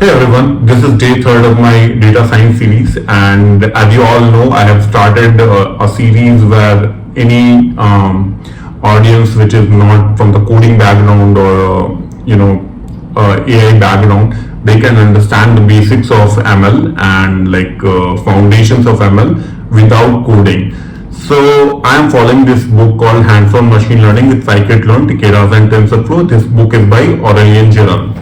Hey everyone, this is day third of my data science series, and as you all know, I have started a series where any audience which is not from the coding background or AI background, they can understand the basics of ML and foundations of ML without coding. So I am following this book called Hands-on Machine Learning with Scikit-learn, Keras and TensorFlow. This book is by Aurélien Gérard.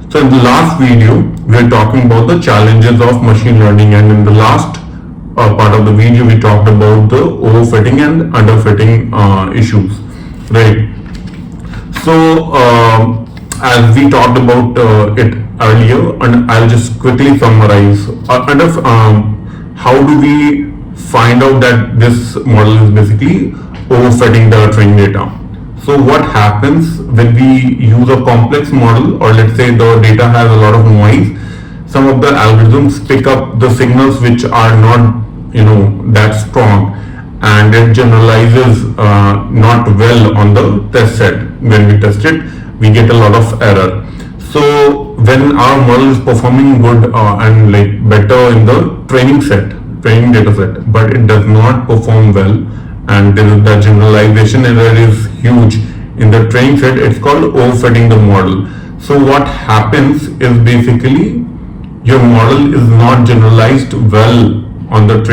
So in the last video, we are talking about the challenges of machine learning, and in the last part of the video, we talked about the overfitting and underfitting issues, right? So as we talked about it earlier, and I'll just quickly summarize. How do we find out that this model is basically overfitting the training data? So what happens when we use a complex model, or let's say the data has a lot of noise, some of the algorithms pick up the signals which are not that strong, and it generalizes not well on the test set. When we test it, we get a lot of error. So when our model is performing good and better in the training data set, but it does not perform well, and the generalization error is huge in the training set, it's called overfitting the model. So what happens is basically your model is not generalized well on the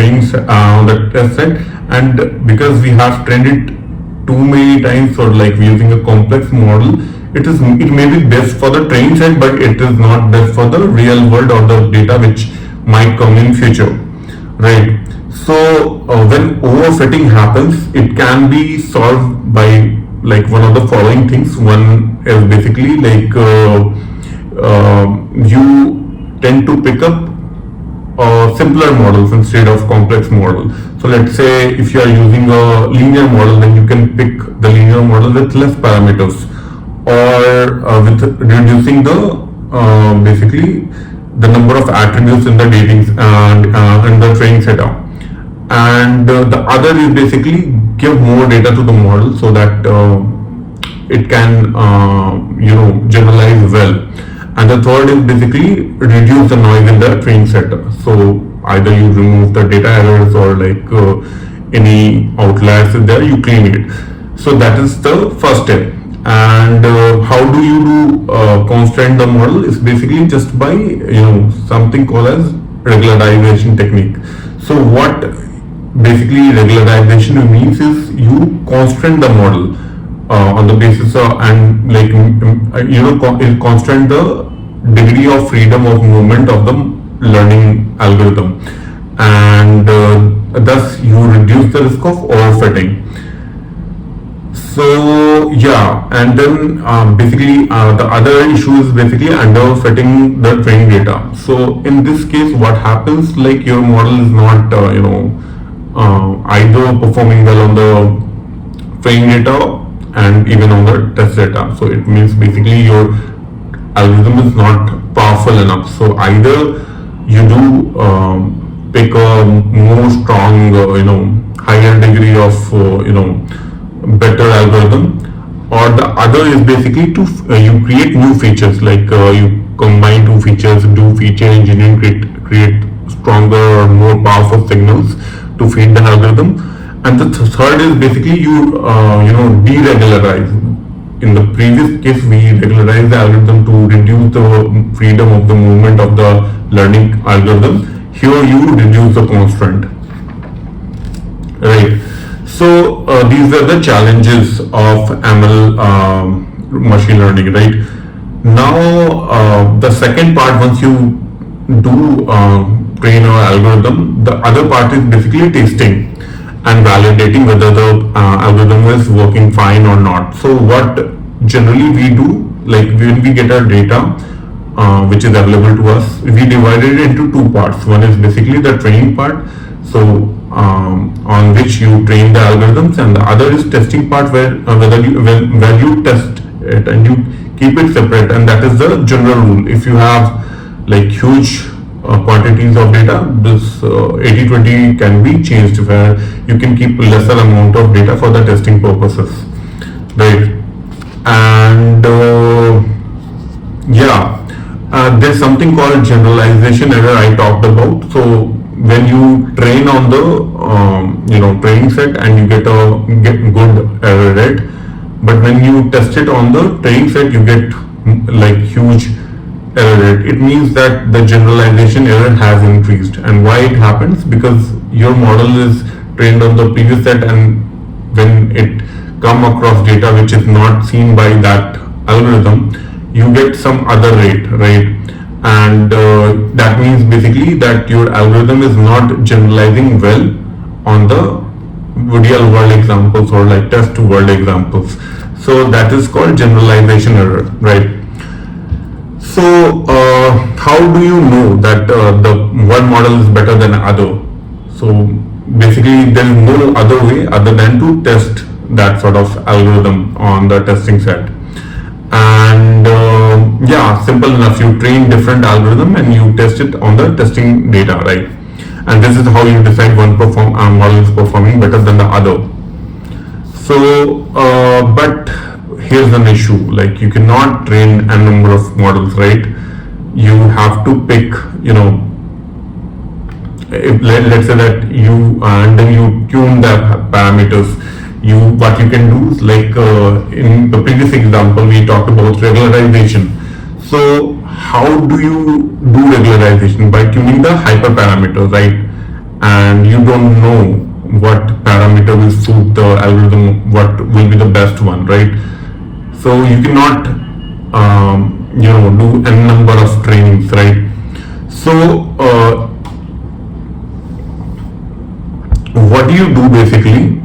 on the test set, and because we have trained it too many times, or we're using a complex model, it may be best for the training set, but it is not best for the real world or the data which might come in future, right? So when overfitting happens, it can be solved by one of the following things. One is basically you tend to pick up simpler models instead of complex model. So let's say if you are using a linear model, then you can pick the linear model with less parameters, or with reducing the basically the number of attributes in the dating in the training setup. And the other is basically give more data to the model so that it can generalize well. And the third is basically reduce the noise in the training set. So either you remove the data errors, or any outliers in there, you clean it. So that is the first step. And how do you do constrain the model? Is basically just by something called as regularization technique. So what basically regularization means is you constrain the model on the basis of, and it constrain the degree of freedom of movement of the learning algorithm, and thus you reduce the risk of overfitting. So yeah, and then basically the other issue is basically underfitting the training data. So in this case, what happens, your model is not either performing well on the training data and even on the test data. So it means basically your algorithm is not powerful enough. So either you do pick a more strong, higher degree of better algorithm, or the other is basically to you create new features, you combine two features, do feature engineering, create stronger or more powerful signals to feed the algorithm. And the third is basically you deregularize. In the previous case, we regularized the algorithm to reduce the freedom of the movement of the learning algorithm. Here you reduce the constraint, right? So these are the challenges of ML machine learning, right? Now the second part, once you do train our algorithm, the other part is basically testing and validating whether the algorithm is working fine or not. So what generally we do, when we get our data which is available to us, we divide it into two parts. One is basically the training part, so on which you train the algorithms, and the other is testing part, where where you test it and you keep it separate, and that is the general rule. If you have huge quantities of data, this 80-20 can be changed, where you can keep lesser amount of data for the testing purposes, right? And yeah, There's something called generalization error I talked about. So when you train on the training set and you get good error rate, but when you test it on the training set you get like huge error rate. It means that the generalization error has increased. And why it happens? Because your model is trained on the previous set, and when it come across data which is not seen by that algorithm, you get some other rate, right? And that means basically that your algorithm is not generalizing well on the real world examples or like test world examples. So that is called generalization error, right? So how do you know that the one model is better than other? So basically there is no other way other than to test that sort of algorithm on the testing set. And yeah, simple enough. You train different algorithm and you test it on the testing data, right? And this is how you decide one model is performing better than the other. So but here's an issue, like you cannot train a number of models, right? You have to pick, if let's say that you and then you tune the parameters. What you can do is like in the previous example we talked about regularization. So how do you do regularization? By tuning the hyperparameters, right? And you don't know what parameter will suit the algorithm, what will be the best one, right? So you cannot do a number of trainings, right? So what do you do basically?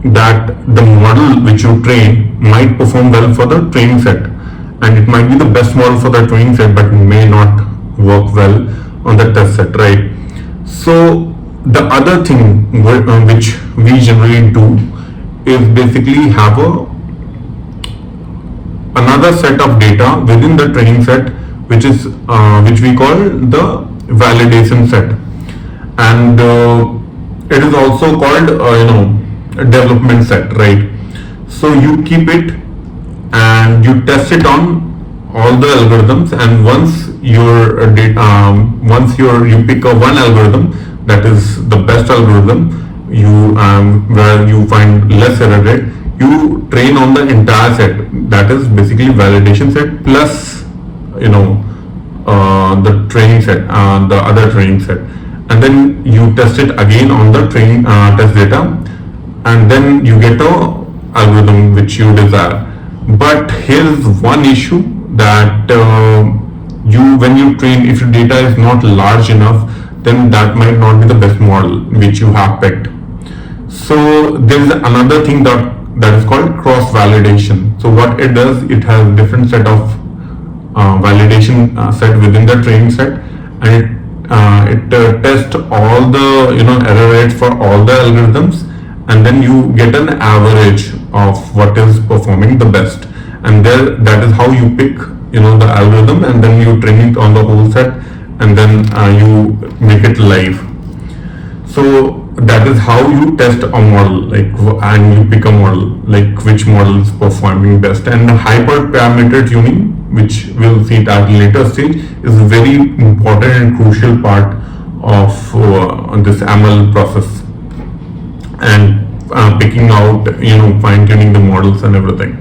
That the model which you train might perform well for the training set, and it might be the best model for the training set, but may not work well on the test set, right? So the other thing which we generally do is basically have another set of data within the training set, which is which we call the validation set, and it is also called development set, right? So you keep it and you test it on all the algorithms, and once you pick a one algorithm that is the best algorithm, where you find less error rate, you train on the entire set, that is basically validation set plus the training set, the other training set, and then you test it again on the training test data, and then you get a algorithm which you desire. But here is one issue, that when you train, if your data is not large enough, then that might not be the best model which you have picked. So there is another thing that is called cross validation. So what it does, it has different set of validation set within the training set, and it tests all the error rates for all the algorithms, and then you get an average of what is performing the best, and that is how you pick the algorithm, and then you train it on the whole set, and then you make it live. So that is how you test a model, and you pick a model, like which model is performing best. And the hyperparameter tuning, which we'll see it at a later stage, is a very important and crucial part of this ML process, and picking out, fine tuning the models and everything.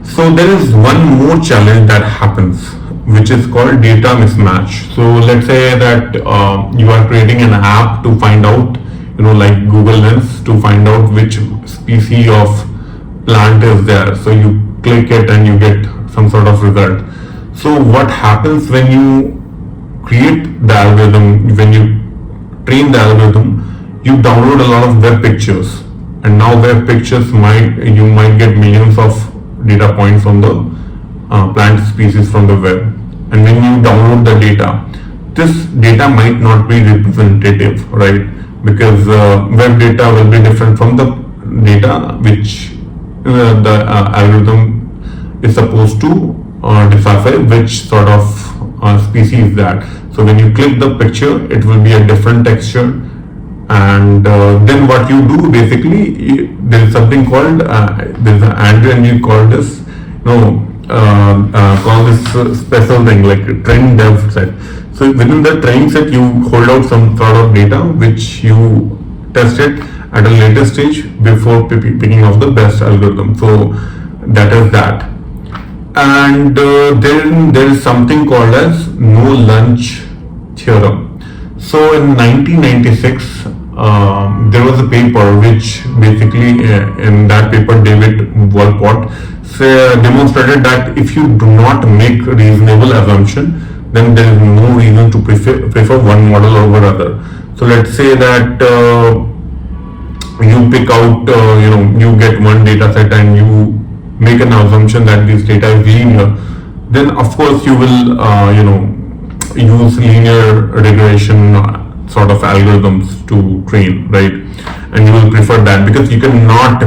So there is one more challenge that happens, which is called data mismatch. So let's say that you are creating an app to find out, like Google Lens, to find out which species of plant is there. So you click it and you get some sort of result. So what happens when you create the algorithm, when you train the algorithm, you download a lot of web pictures, and now web pictures you might get millions of data points on the plant species from the web. And when you download the data, this data might not be representative, right? Because web data will be different from the data which the algorithm is supposed to decipher which sort of species that. So when you click the picture, it will be a different texture, and then what you do basically, there is something called there's an Andrew, and you call this call this special thing like train dev set. So within the training set, you hold out some sort of data which you test it at a later stage before picking of the best algorithm. So that is that. And then there is something called as no lunch theorem. So in 1996, there was a paper which basically in that paper David Walpott demonstrated that if you do not make reasonable assumption, then there is no reason to prefer one model over other. So let's say that you pick out, you get one data set and you make an assumption that this data is linear, then of course you will, use linear regression sort of algorithms to train, right? And you will prefer that because you cannot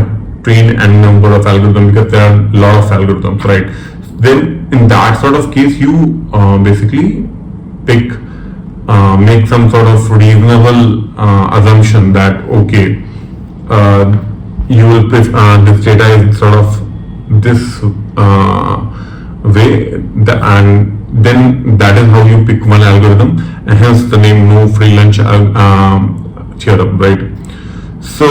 train n number of algorithms because there are a lot of algorithms, right? Then in that sort of case, you basically pick, make some sort of reasonable assumption that okay, you will prefer this data is sort of this way, and then that is how you pick one algorithm, and hence the name no free lunch theorem, right? So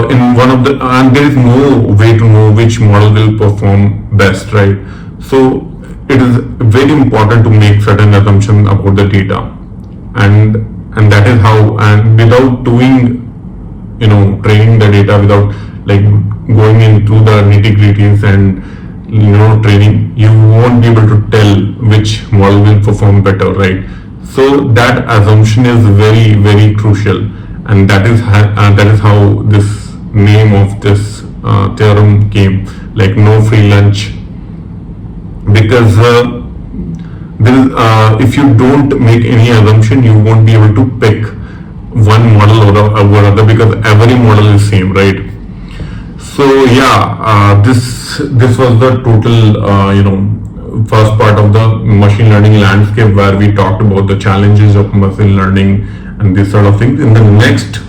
in one of the, and there is no way to know which model will perform best, right? So it is very important to make certain assumptions about the data, and that is how, and without doing, training the data, without like going into the nitty-gritties and training, you won't be able to tell which model will perform better, right? So that assumption is very, very crucial, and that is how this name of this theorem came, like no free lunch, because if you don't make any assumption, you won't be able to pick one model over other because every model is same, right? So yeah, this was the total first part of the machine learning landscape, where we talked about the challenges of machine learning and this sort of things. In the next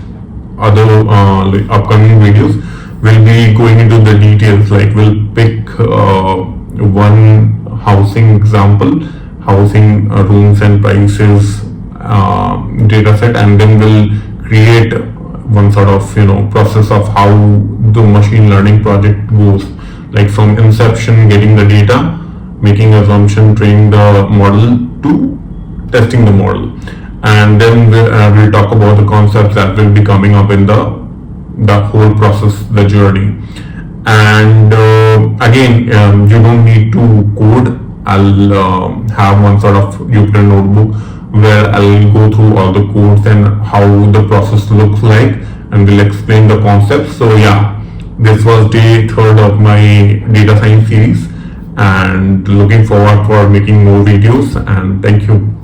other like upcoming videos, we'll be going into the details, like we'll pick one housing example, housing rooms and prices data set, and then we'll create one sort of process of how the machine learning project goes, like from inception, getting the data, making assumption, training the model, to testing the model. And then we'll talk about the concepts that will be coming up in the whole process, the journey. And again, you don't need to code. I'll have one sort of Jupyter notebook where I'll go through all the codes and how the process looks like, and will explain the concepts. So yeah, this was day 3rd of my data science series, and looking forward for making more videos, and thank you.